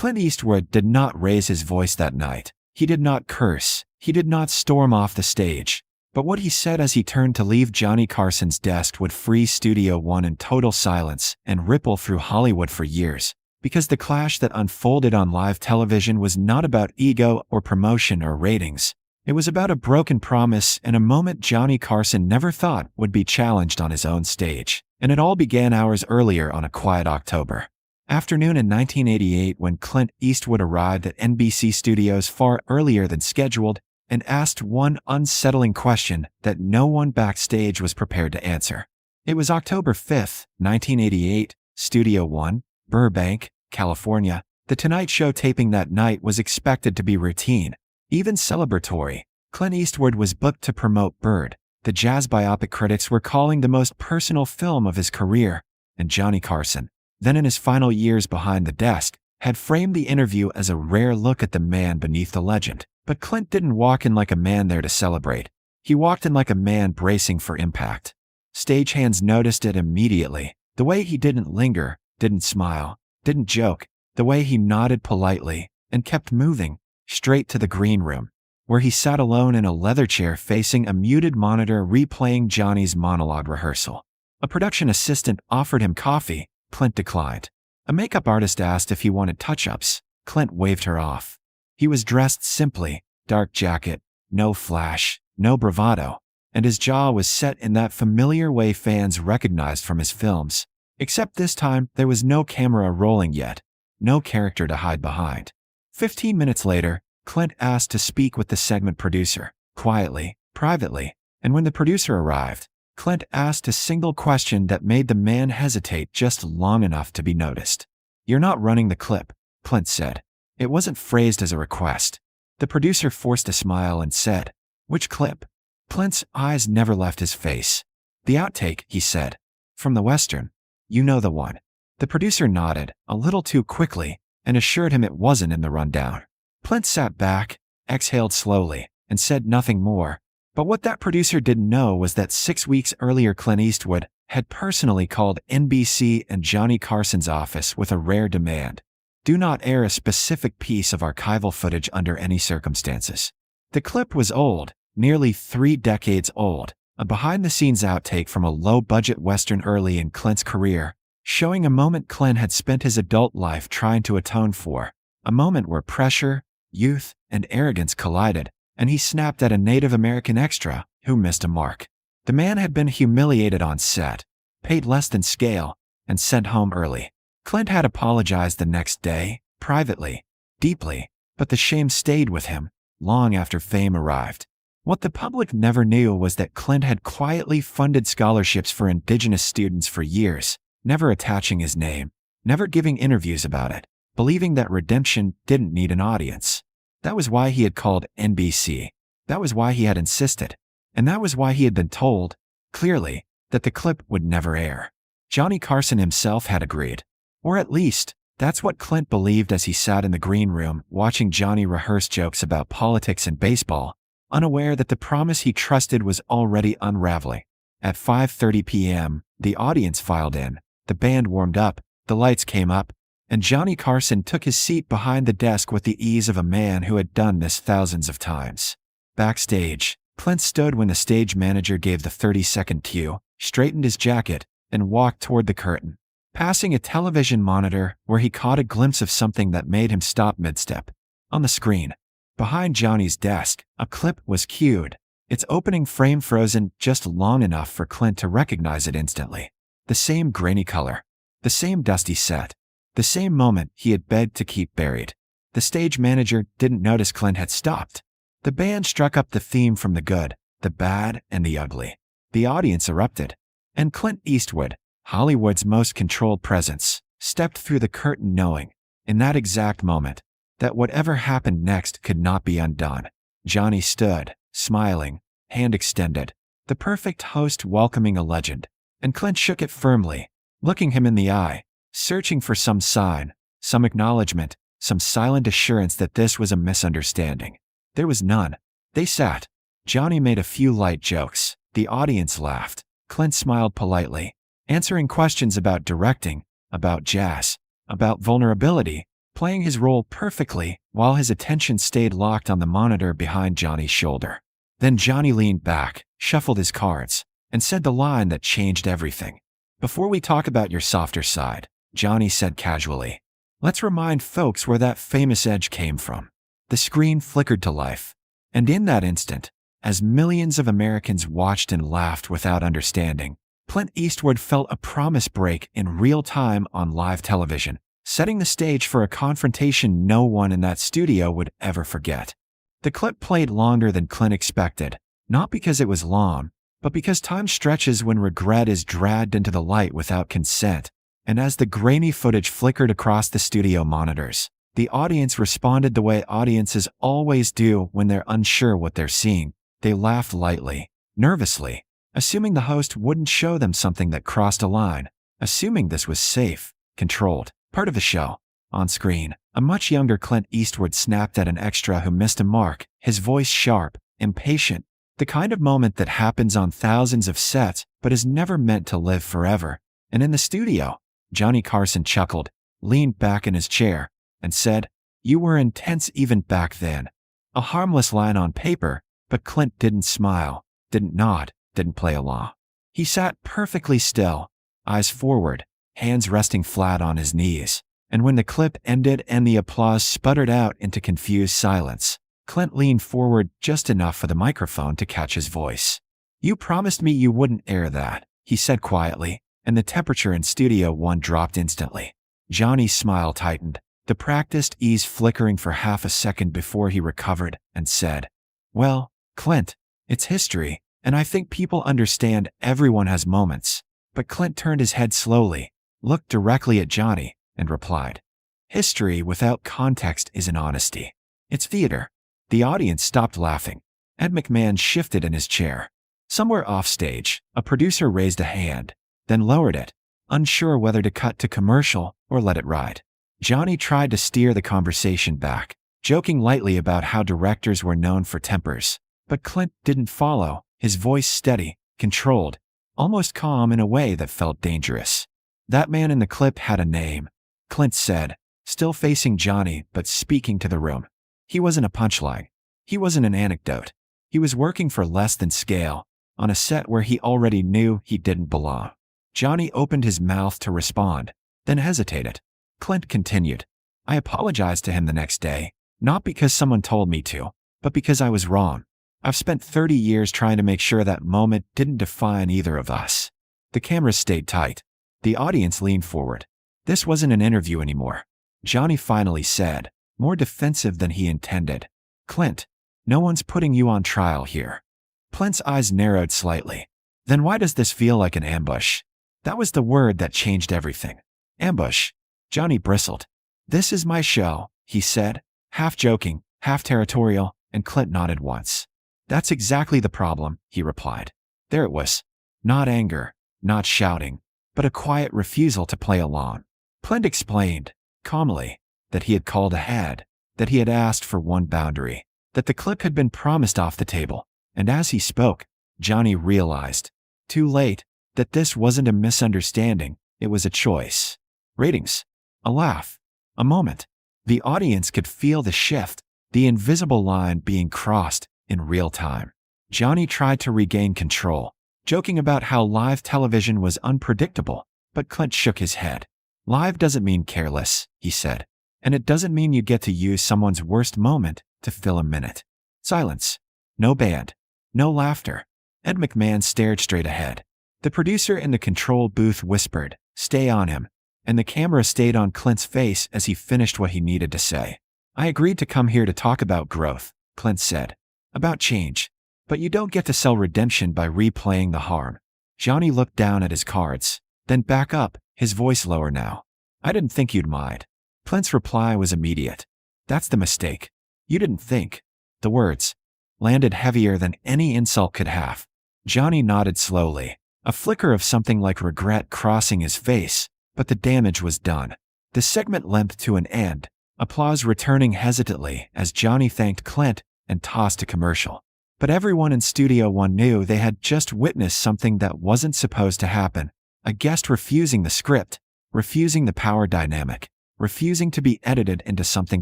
Clint Eastwood did not raise his voice that night. He did not curse. He did not storm off the stage. But what he said as he turned to leave Johnny Carson's desk would freeze Studio One in total silence and ripple through Hollywood for years. Because the clash that unfolded on live television was not about ego or promotion or ratings. It was about a broken promise and a moment Johnny Carson never thought would be challenged on his own stage. And it all began hours earlier on a quiet October afternoon in 1988 when Clint Eastwood arrived at NBC Studios far earlier than scheduled and asked one unsettling question that no one backstage was prepared to answer. It was October 5, 1988, Studio One, Burbank, California. The Tonight Show taping that night was expected to be routine, even celebratory. Clint Eastwood was booked to promote Bird, the jazz biopic critics were calling the most personal film of his career, and Johnny Carson, then in his final years behind the desk, had framed the interview as a rare look at the man beneath the legend. But Clint didn't walk in like a man there to celebrate. He walked in like a man bracing for impact. Stagehands noticed it immediately. The way he didn't linger, didn't smile, didn't joke, the way he nodded politely and kept moving straight to the green room, where he sat alone in a leather chair facing a muted monitor replaying Johnny's monologue rehearsal. A production assistant offered him coffee. Clint declined. A makeup artist asked if he wanted touch-ups. Clint waved her off. He was dressed simply, dark jacket, no flash, no bravado, and his jaw was set in that familiar way fans recognized from his films. Except this time, there was no camera rolling yet, no character to hide behind. 15 minutes later, Clint asked to speak with the segment producer, quietly, privately, and when the producer arrived, Clint asked a single question that made the man hesitate just long enough to be noticed. "You're not running the clip," Clint said. It wasn't phrased as a request. The producer forced a smile and said, "Which clip?" Clint's eyes never left his face. "The outtake," he said. "From the Western. You know the one." The producer nodded, a little too quickly, and assured him it wasn't in the rundown. Clint sat back, exhaled slowly, and said nothing more. But what that producer didn't know was that 6 weeks earlier Clint Eastwood had personally called NBC and Johnny Carson's office with a rare demand. Do not air a specific piece of archival footage under any circumstances. The clip was old, nearly 3 decades old, a behind-the-scenes outtake from a low-budget Western early in Clint's career, showing a moment Clint had spent his adult life trying to atone for, a moment where pressure, youth, and arrogance collided, and he snapped at a Native American extra who missed a mark. The man had been humiliated on set, paid less than scale, and sent home early. Clint had apologized the next day, privately, deeply, but the shame stayed with him long after fame arrived. What the public never knew was that Clint had quietly funded scholarships for indigenous students for years, never attaching his name, never giving interviews about it, believing that redemption didn't need an audience. That was why he had called NBC. That was why he had insisted. And that was why he had been told, clearly, that the clip would never air. Johnny Carson himself had agreed. Or at least, that's what Clint believed as he sat in the green room watching Johnny rehearse jokes about politics and baseball, unaware that the promise he trusted was already unraveling. At 5:30 p.m., the audience filed in, the band warmed up, the lights came up, and Johnny Carson took his seat behind the desk with the ease of a man who had done this thousands of times. Backstage, Clint stood when the stage manager gave the 30-second cue, straightened his jacket, and walked toward the curtain, passing a television monitor where he caught a glimpse of something that made him stop mid-step. On the screen, behind Johnny's desk, a clip was cued, its opening frame frozen just long enough for Clint to recognize it instantly. The same grainy color, the same dusty set, the same moment he had begged to keep buried. The stage manager didn't notice Clint had stopped. The band struck up the theme from the good, the bad, and the ugly. The audience erupted. And Clint Eastwood, Hollywood's most controlled presence, stepped through the curtain knowing, in that exact moment, that whatever happened next could not be undone. Johnny stood, smiling, hand extended, the perfect host welcoming a legend, and Clint shook it firmly, looking him in the eye, searching for some sign, some acknowledgement, some silent assurance that this was a misunderstanding. There was none. They sat. Johnny made a few light jokes. The audience laughed. Clint smiled politely, answering questions about directing, about jazz, about vulnerability, playing his role perfectly while his attention stayed locked on the monitor behind Johnny's shoulder. Then Johnny leaned back, shuffled his cards, and said the line that changed everything. "Before we talk about your softer side," Johnny said casually, "let's remind folks where that famous edge came from." The screen flickered to life, and in that instant, as millions of Americans watched and laughed without understanding, Clint Eastwood felt a promise break in real time on live television, setting the stage for a confrontation no one in that studio would ever forget. The clip played longer than Clint expected, not because it was long, but because time stretches when regret is dragged into the light without consent, and as the grainy footage flickered across the studio monitors, the audience responded the way audiences always do when they're unsure what they're seeing. They laughed lightly, nervously, assuming the host wouldn't show them something that crossed a line, assuming this was safe, controlled, part of the show. On screen, a much younger Clint Eastwood snapped at an extra who missed a mark, his voice sharp, impatient, the kind of moment that happens on thousands of sets but is never meant to live forever. And in the studio, Johnny Carson chuckled, leaned back in his chair, and said, "You were intense even back then." A harmless line on paper, but Clint didn't smile, didn't nod, didn't play along. He sat perfectly still, eyes forward, hands resting flat on his knees. And when the clip ended and the applause sputtered out into confused silence, Clint leaned forward just enough for the microphone to catch his voice. "You promised me you wouldn't air that," he said quietly, and the temperature in Studio One dropped instantly. Johnny's smile tightened, the practiced ease flickering for half a second before he recovered and said, "Well, Clint, it's history, and I think people understand everyone has moments." But Clint turned his head slowly, looked directly at Johnny, and replied, "History without context isn't honesty. It's theater." The audience stopped laughing. Ed McMahon shifted in his chair. Somewhere offstage, a producer raised a hand, then lowered it, unsure whether to cut to commercial or let it ride. Johnny tried to steer the conversation back, joking lightly about how directors were known for tempers. But Clint didn't follow, his voice steady, controlled, almost calm in a way that felt dangerous. "That man in the clip had a name," Clint said, still facing Johnny but speaking to the room. "He wasn't a punchline. He wasn't an anecdote. He was working for less than scale, on a set where he already knew he didn't belong." Johnny opened his mouth to respond, then hesitated. Clint continued, "I apologized to him the next day, not because someone told me to, but because I was wrong. I've spent 30 years trying to make sure that moment didn't define either of us." The cameras stayed tight. The audience leaned forward. This wasn't an interview anymore. Johnny finally said, more defensive than he intended, "Clint, no one's putting you on trial here." Clint's eyes narrowed slightly. "Then why does this feel like an ambush?" That was the word that changed everything. Ambush. Johnny bristled. "This is my show," he said, half joking, half territorial, and Clint nodded once. "That's exactly the problem," he replied. There it was. Not anger, not shouting, but a quiet refusal to play along. Clint explained, calmly, that he had called ahead, that he had asked for one boundary, that the clip had been promised off the table, and as he spoke, Johnny realized, too late, that this wasn't a misunderstanding, it was a choice. Ratings. A laugh. A moment. The audience could feel the shift, the invisible line being crossed in real time. Johnny tried to regain control, joking about how live television was unpredictable, but Clint shook his head. "Live doesn't mean careless," he said, "and it doesn't mean you get to use someone's worst moment to fill a minute." Silence. No band. No laughter. Ed McMahon stared straight ahead. The producer in the control booth whispered, "Stay on him," and the camera stayed on Clint's face as he finished what he needed to say. "I agreed to come here to talk about growth," Clint said, "about change. But you don't get to sell redemption by replaying the harm." Johnny looked down at his cards, then back up, his voice lower now. "I didn't think you'd mind." Clint's reply was immediate. "That's the mistake. You didn't think." The words landed heavier than any insult could have. Johnny nodded slowly, a flicker of something like regret crossing his face, but the damage was done. The segment limped to an end, applause returning hesitantly as Johnny thanked Clint and tossed a commercial. But everyone in Studio One knew they had just witnessed something that wasn't supposed to happen, a guest refusing the script, refusing the power dynamic. refusing to be edited into something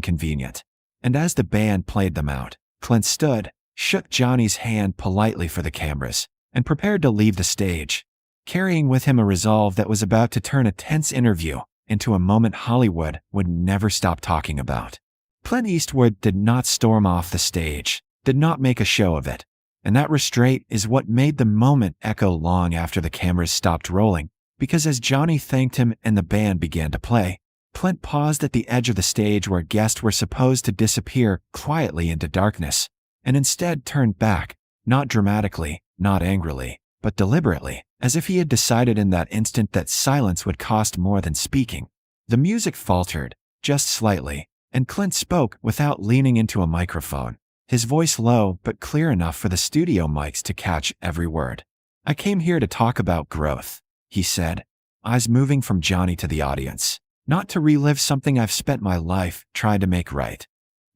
convenient. And as the band played them out, Clint stood, shook Johnny's hand politely for the cameras, and prepared to leave the stage, carrying with him a resolve that was about to turn a tense interview into a moment Hollywood would never stop talking about. Clint Eastwood did not storm off the stage, did not make a show of it, and that restraint is what made the moment echo long after the cameras stopped rolling, because as Johnny thanked him and the band began to play, Clint paused at the edge of the stage where guests were supposed to disappear quietly into darkness, and instead turned back, not dramatically, not angrily, but deliberately, as if he had decided in that instant that silence would cost more than speaking. The music faltered, just slightly, and Clint spoke without leaning into a microphone, his voice low but clear enough for the studio mics to catch every word. "I came here to talk about growth," he said, eyes moving from Johnny to the audience. "Not to relive something I've spent my life trying to make right."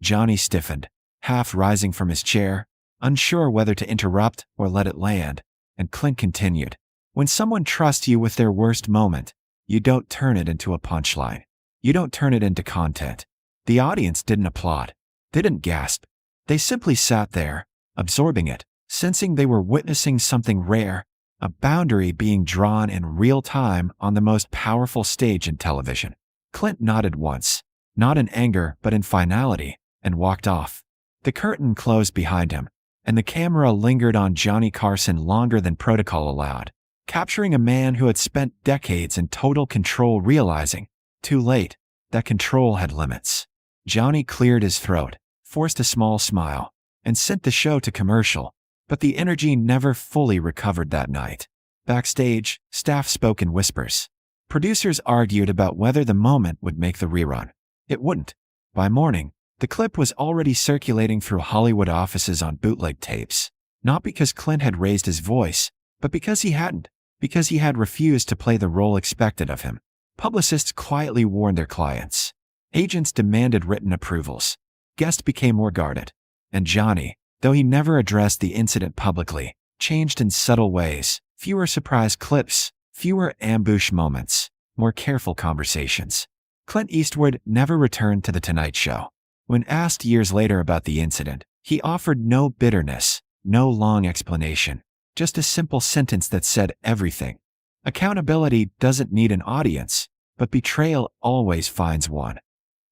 Johnny stiffened, half rising from his chair, unsure whether to interrupt or let it land, and Clint continued, "When someone trusts you with their worst moment, you don't turn it into a punchline. You don't turn it into content." The audience didn't applaud. They didn't gasp. They simply sat there, absorbing it, sensing they were witnessing something rare, a boundary being drawn in real time on the most powerful stage in television. Clint nodded once, not in anger but in finality, and walked off. The curtain closed behind him, and the camera lingered on Johnny Carson longer than protocol allowed, capturing a man who had spent decades in total control, realizing, too late, that control had limits. Johnny cleared his throat, forced a small smile, and sent the show to commercial, but the energy never fully recovered that night. Backstage, staff spoke in whispers. Producers argued about whether the moment would make the rerun. It wouldn't. By morning, the clip was already circulating through Hollywood offices on bootleg tapes, not because Clint had raised his voice, but because he hadn't, because he had refused to play the role expected of him. Publicists quietly warned their clients. Agents demanded written approvals. Guests became more guarded. And Johnny, though he never addressed the incident publicly, changed in subtle ways. Fewer surprise clips, fewer ambush moments, more careful conversations. Clint Eastwood never returned to The Tonight Show. When asked years later about the incident, he offered no bitterness, no long explanation, just a simple sentence that said everything. Accountability doesn't need an audience, but betrayal always finds one.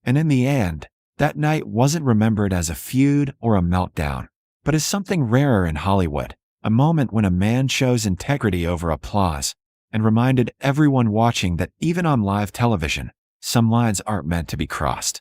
And in the end, that night wasn't remembered as a feud or a meltdown, but as something rarer in Hollywood, a moment when a man chose integrity over applause and reminded everyone watching that even on live television, some lines aren't meant to be crossed.